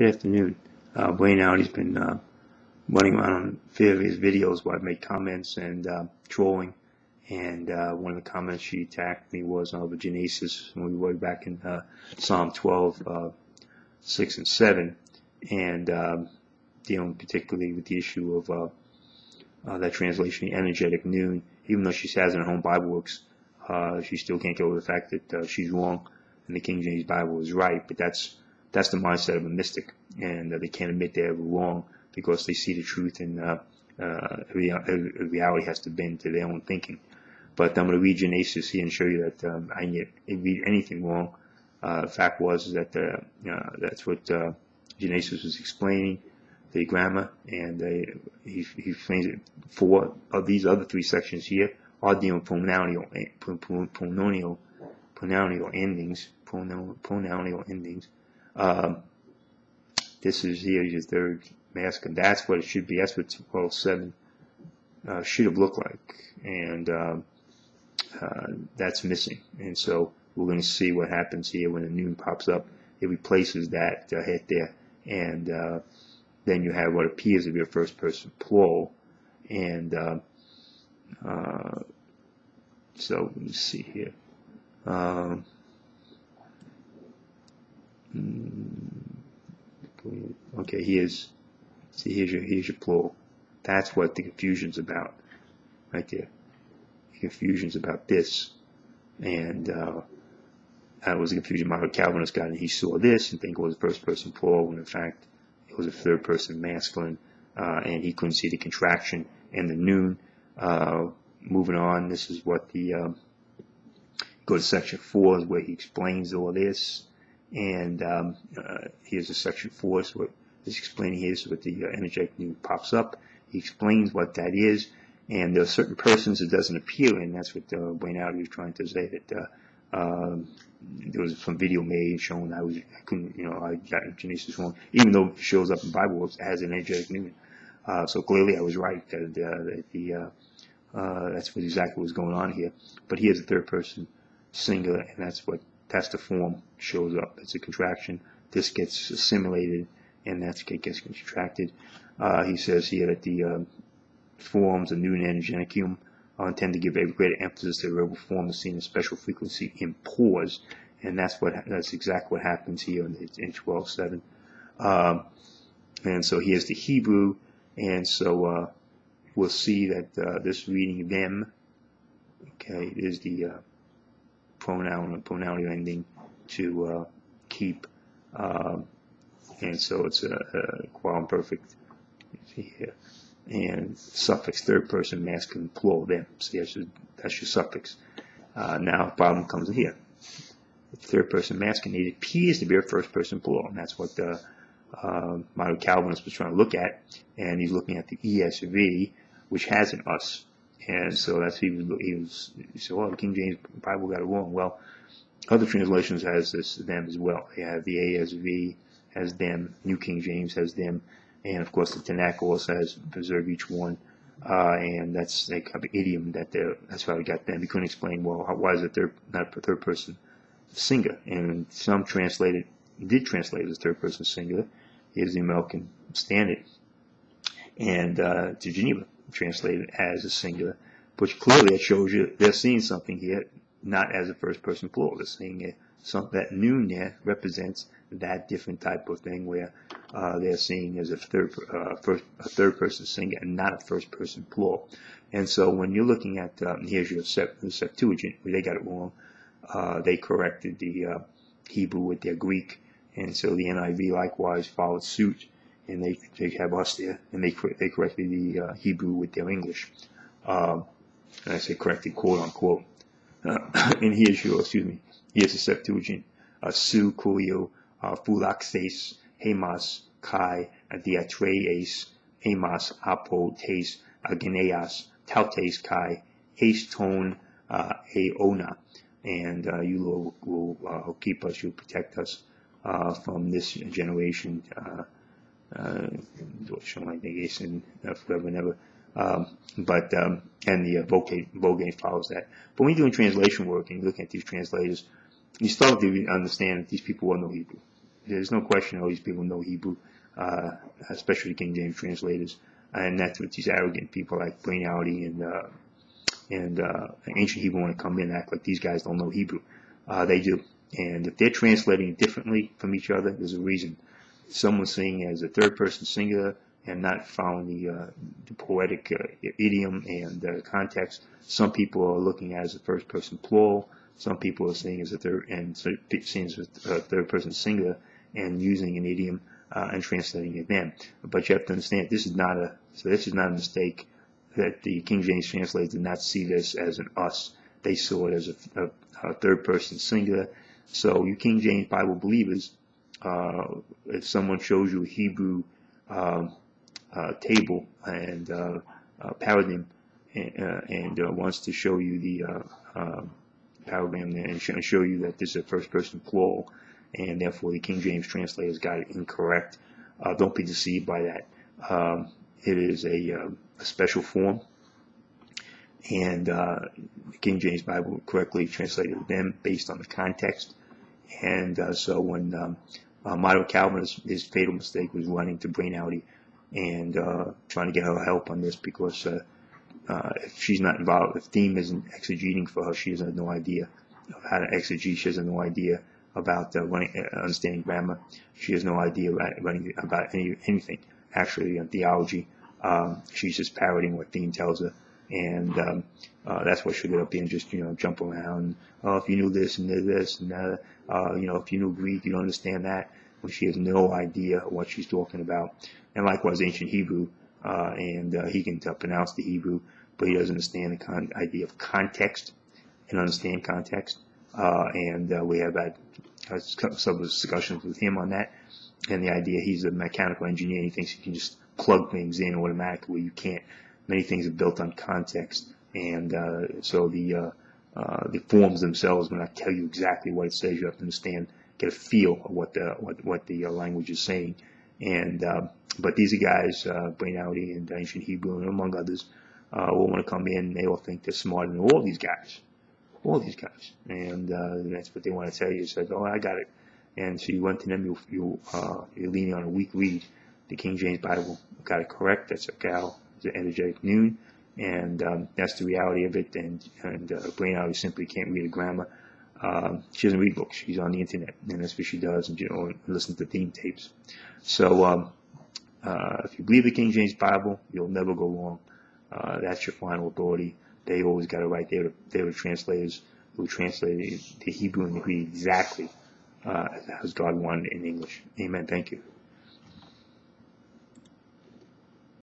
Good afternoon. Wayne out, he's been running around on various videos where I've made comments and trolling. And one of the comments she attacked me was on the Gesenius when we were back in Psalm 12, 6 and 7, and dealing particularly with the issue of that translation, the energetic noon. Even though she has in her own Bible works, she still can't get over the fact that she's wrong and the King James Bible is right. But that's the mindset of a mystic, and they can't admit they're wrong because they see the truth, and reality has to bend to their own thinking. But I'm going to read Gesenius here and show you that I didn't read anything wrong. The fact was that that's what Gesenius was explaining, the grammar, and he explains it. Four of these other three sections here are dealing with pronominal endings. This is here your third masculine. That's what it should be. That's what 12:7 should have looked like, and that's missing. And so we're going to see what happens here when the noon pops up. It replaces that head there, and then you have what appears to be a first person plural. And so let me see here. Okay, here's your plural. That's what the confusion's about, right there. The confusion's about this, and that was the confusion my Calvinist got, and he saw this and think it was a first person plural, when in fact it was a third person masculine, and he couldn't see the contraction and the noon. Moving on, this is what the go to section 4 is where he explains all this. And here's a section 4, so what he's explaining here is what the energetic noon pops up. He explains what that is, and there are certain persons it doesn't appear in. That's what Wayne out was trying to say, that there was some video made showing I couldn't, I got Gesenius wrong, even though it shows up in Bible works as an energetic noon. So clearly I was right that that's what exactly was going on here. But here's a third person singular, and that's the form shows up. It's a contraction. This gets assimilated, and that gets contracted. He says here that the forms of noon and energeticum intend to give a greater emphasis to the verbal form that's seen in special frequency in pause, and that's exactly what happens here in 12:7. And so here's the Hebrew, and so we'll see that this reading them, okay, is the pronominal ending to keep, and so it's a qual imperfect here, and suffix third person masculine plural them. So that's your suffix. Now the problem comes in here. The third person masculine, it appears to be a first person plural, and that's what the modern Calvinist was trying to look at, and he's looking at the ESV, which has an us. And so that's he said, well, the King James Bible got it wrong. Well, other translations has them as well. They have the ASV has them, New King James has them, and of course the Tanakh also has preserve each one. And that's they have an idiom that's why we got them. We couldn't explain, well, why is it not a third person singular? And some did translate it as third person singular. Here's the American Standard, and to Geneva translated as a singular, which clearly it shows you they're seeing something here, not as a first person plural. They're seeing that noon there represents that different type of thing where they're seeing as a third person singular and not a first person plural. And so when you're looking at here's your Septuagint, where they got it wrong, they corrected the Hebrew with their Greek, and so the NIV likewise followed suit. And they have us there, and they corrected the Hebrew with their English. And I say corrected, quote unquote. And here's the Septuagint: su kurio phulaxes hemas kai diatreis hemas apotes ageneas tautes kai ton aona. And you will keep us, you'll protect us from this generation. Like negation forever and ever, and the Vulgate follows that. But when you're doing translation work and you're looking at these translators, you start to understand that these people were no Hebrew. There's no question all these people know Hebrew, especially King James translators, and that's what these arrogant people like Brainowdy and ancient Hebrew want to come in and act like these guys don't know Hebrew. They do, and if they're translating differently from each other, there's a reason. Someone's saying as a third-person singular and not following the poetic idiom and context. Some people are looking at it as a first-person plural. Some people are saying as a third-person singular and using an idiom and translating it then. But you have to understand this is not a mistake. That the King James translators did not see this as an us. They saw it as a third-person singular. So you King James Bible believers, if someone shows you a Hebrew table and paradigm and wants to show you the paradigm and show you that this is a first-person plural, and therefore the King James translators got it incorrect, don't be deceived by that. It is a special form, and the King James Bible correctly translated them based on the context. And so when Modern Calvinist, his fatal mistake was running to Brainowdy and trying to get her help on this, because if she's not involved, if Theme isn't exegeting for her, she has no idea of how to exegete. She has no idea about understanding grammar. She has no idea running about anything actually on theology. She's just parroting what Theme tells her, and that's why she'll get up there and just jump around. Oh, if you knew this and this and that, if you knew Greek, you don't understand that, when she has no idea what she's talking about. And likewise, ancient Hebrew, and he can pronounce the Hebrew, but he doesn't understand the idea of context and understand context. And we have had some discussions with him on that, and the idea he's a mechanical engineer. He thinks he can just plug things in automatically. You can't. Many things are built on context, and so the forms themselves will not tell you exactly what it says. You have to understand, get a feel of what the language is saying. And but these are guys, Brainowdy and ancient Hebrew, and among others, all want to come in. They all think they're smarter than all these guys, and that's what they want to tell you. Said, "Oh, I got it." And so you went to them. You're leaning on a weak read. The King James Bible got it correct. That's a gal. It's an energetic noon, and that's the reality of it. And Brainowdy simply can't read a grammar. She doesn't read books. She's on the internet, and that's what she does, and listen to theme tapes. So if you believe the King James Bible, you'll never go wrong. That's your final authority. They always got it right. They were translators who translated the Hebrew and the Greek exactly as God wanted in English. Amen. Thank you.